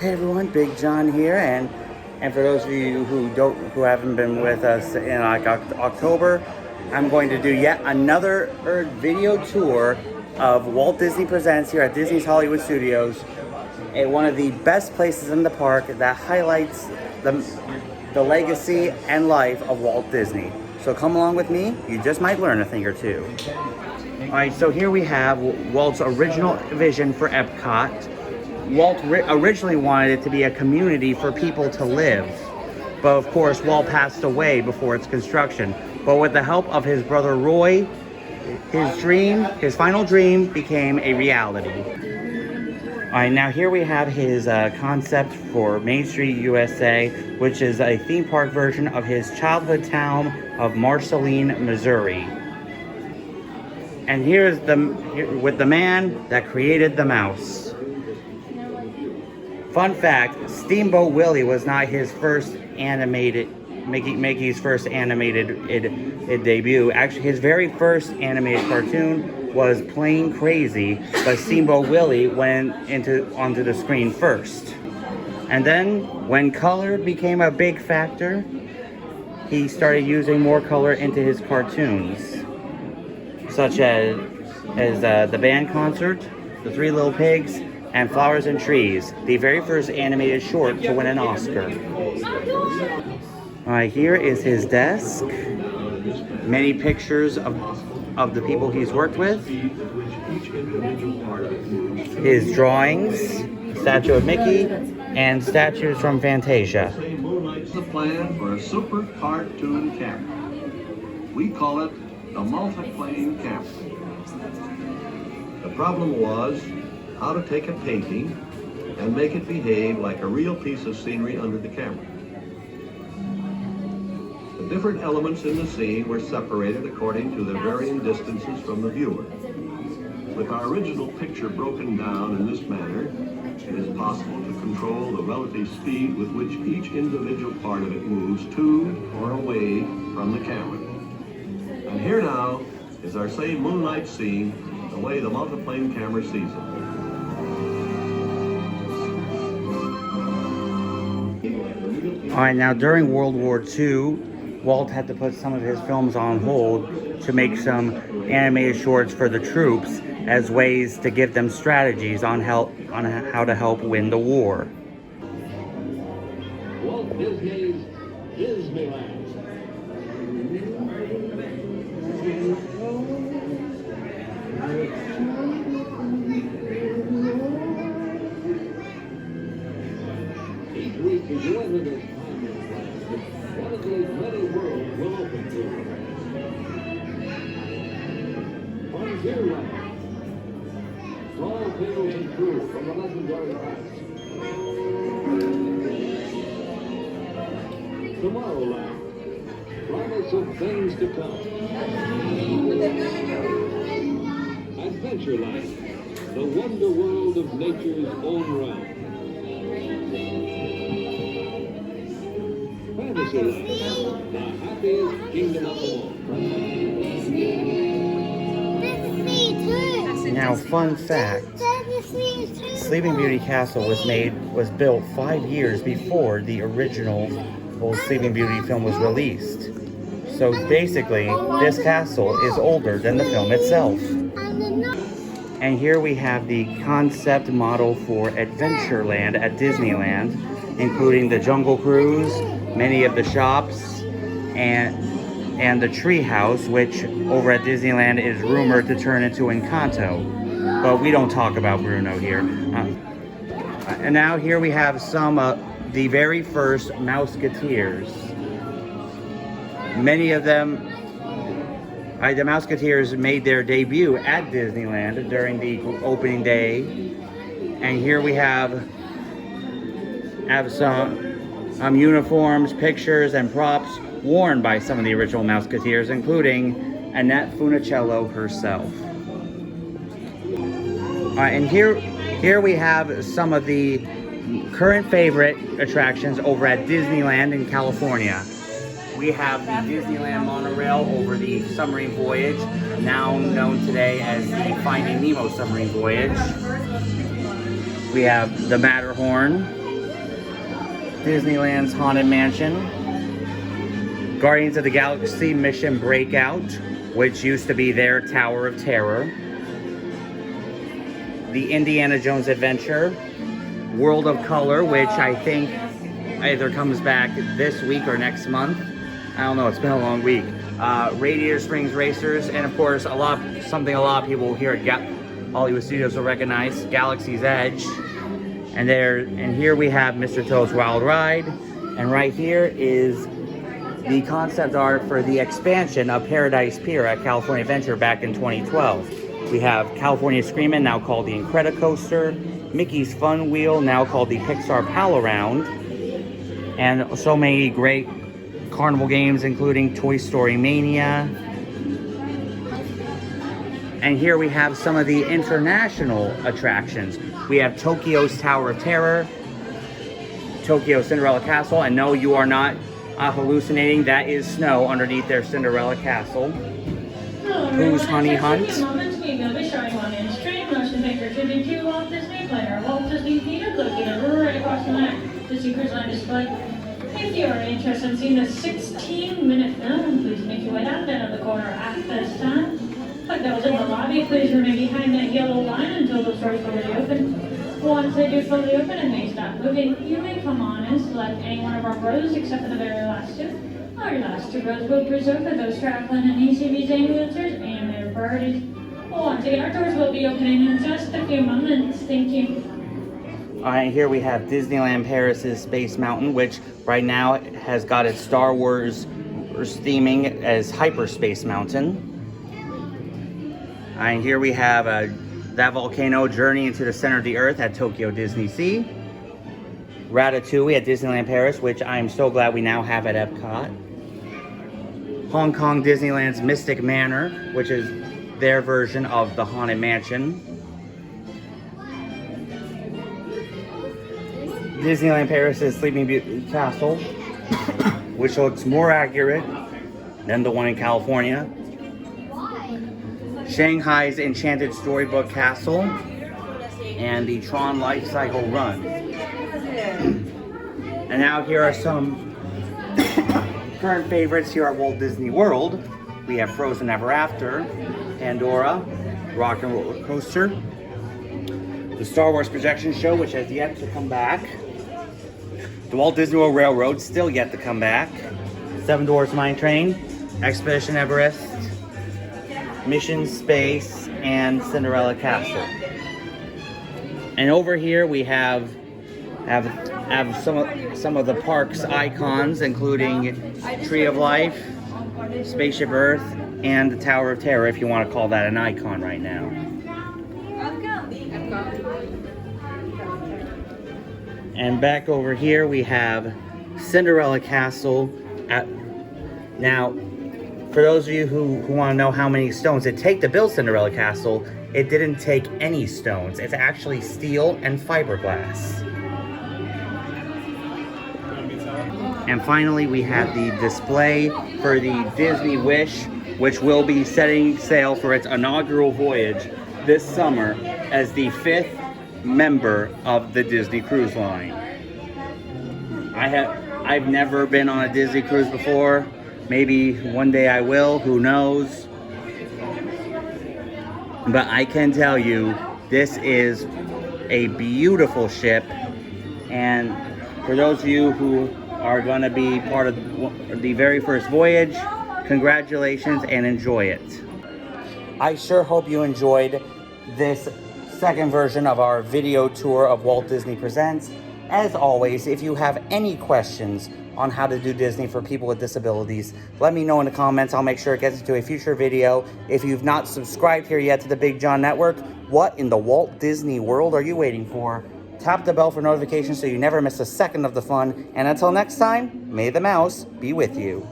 Hey everyone, Big John here, and for those of you who haven't been with us in like October, I'm going to do yet another video tour of Walt Disney Presents here at Disney's Hollywood Studios, one of the best places in the park that highlights the legacy and life of Walt Disney. So come along with me, you just might learn a thing or two. Alright, so here we have Walt's original vision for Epcot. Walt originally wanted it to be a community for people to live, but of course Walt passed away before its construction. But with the help of his brother Roy, his final dream became a reality. Alright, now here we have his concept for Main Street USA, which is a theme park version of his childhood town of Marceline, Missouri. And here's with the man that created the mouse. Fun fact, Steamboat Willie was not his first animated, Mickey's first animated debut. Actually, his very first animated cartoon was Plain Crazy, but Steamboat Willie went onto the screen first. And then, when color became a big factor, he started using more color into his cartoons, such as the band concert, The Three Little Pigs, and Flowers and Trees, the very first animated short to win an Oscar. Alright, here is his desk. Many pictures of the people he's worked with. His drawings, statue of Mickey, and statues from Fantasia. The plan for a super cartoon camera. We call it the multiplane camera. The problem was how to take a painting and make it behave like a real piece of scenery under the camera. The different elements in the scene were separated according to their varying distances from the viewer. With our original picture broken down in this manner, it is possible to control the relative speed with which each individual part of it moves to or away from the camera. And here now is our same moonlight scene the way the multiplane camera sees it. Alright, now during World War II, Walt had to put some of his films on hold to make some animated shorts for the troops as ways to give them strategies on how to help win the war. Walt Disney's Disneyland. Each week as you enter this one of these many worlds will open to you. Frontierland. Small tales and true from the legendary past. Tomorrowland. Promise of things to come. Adventureland. The wonder world of nature's own realm. Fantasyland, the happiest kingdom of them all. Now, fun fact, Sleeping Beauty Castle was built 5 years before the original Sleeping Beauty film was released. So basically, this castle is older than the film itself. And here we have the concept model for Adventureland at Disneyland, including the Jungle Cruise, many of the shops, and the treehouse, which over at Disneyland is rumored to turn into Encanto. But we don't talk about Bruno here. And now here we have some of the very first Mouseketeers. Many of them, the Mouseketeers made their debut at Disneyland during the opening day. And here we have some uniforms, pictures, and props worn by some of the original Mouseketeers, including Annette Funicello herself. And here we have some of the current favorite attractions over at Disneyland in California. We have the Disneyland monorail over the submarine voyage, now known today as the Finding Nemo submarine voyage. We have the Matterhorn, Disneyland's Haunted Mansion, Guardians of the Galaxy Mission Breakout, which used to be their Tower of Terror, the Indiana Jones Adventure, World of Color, which I think either comes back this week or next month. I don't know, it's been a long week. Radiator Springs Racers, and of course, something a lot of people here at Hollywood Studios will recognize, Galaxy's Edge. And here we have Mr. Toad's Wild Ride, and right here is the concept art for the expansion of Paradise Pier at California Adventure back in 2012. We have California Screamin', now called the Incredicoaster, Mickey's Fun Wheel, now called the Pixar Pal Around, and so many great carnival games, including Toy Story Mania. And here we have some of the international attractions. We have Tokyo's Tower of Terror, Tokyo Cinderella Castle, and no, you are not hallucinating, that is snow underneath their Cinderella Castle. Who's Honey Hunt? We will be showing one in stream motion picture tribute to Walt Disney Player, Walt Disney Theater, located right across from that Disney Cruise Line display. If you are interested in seeing the 16-minute film, please make your way down to the corner at this time. But those in the lobby, please remain behind that yellow line until those doors fully open. Once they do fully open and they stop moving, you may come on and select any one of our rows except for the very last two. Our last two rows will be reserved for those traveling in ACB's ambulancers and their priorities. Once again, our doors will be opening in just a few moments. Thank you. Alright, here we have Disneyland Paris's Space Mountain, which right now has got its Star Wars theming as Hyperspace Mountain. And here we have that volcano journey into the center of the earth at Tokyo Disney Sea. Ratatouille at Disneyland Paris, which I'm so glad we now have at Epcot. Hong Kong Disneyland's Mystic Manor, which is their version of the Haunted Mansion. Disneyland Paris' Sleeping Beauty Castle, which looks more accurate than the one in California. Shanghai's Enchanted Storybook Castle, and the Tron Life Cycle Run. And now here are some current favorites here at Walt Disney World. We have Frozen Ever After, Pandora, Rock and Roller Coaster, the Star Wars Projection Show, which has yet to come back, the Walt Disney World Railroad, still yet to come back, Seven Dwarfs Mine Train, Expedition Everest, Mission Space, and Cinderella Castle. And over here we have some of the park's icons, including Tree of Life, Spaceship Earth, and the Tower of Terror, if you want to call that an icon right now. And back over here we have Cinderella Castle. Now, for those of you who want to know how many stones it take to build Cinderella Castle, it didn't take any stones. It's actually steel and fiberglass. And finally, we have the display for the Disney Wish, which will be setting sail for its inaugural voyage this summer as the 5th member of the Disney Cruise Line. I've never been on a Disney cruise before. Maybe one day I will, who knows. But I can tell you, this is a beautiful ship. And for those of you who are going to be part of the very first voyage, congratulations and enjoy it. I sure hope you enjoyed this second version of our video tour of Walt Disney Presents. As always, if you have any questions on how to do Disney for people with disabilities, let me know in the comments. I'll make sure it gets into a future video. If you've not subscribed here yet to the Big John Network, what in the Walt Disney World are you waiting for? Tap the bell for notifications so you never miss a second of the fun. And until next time, may the mouse be with you.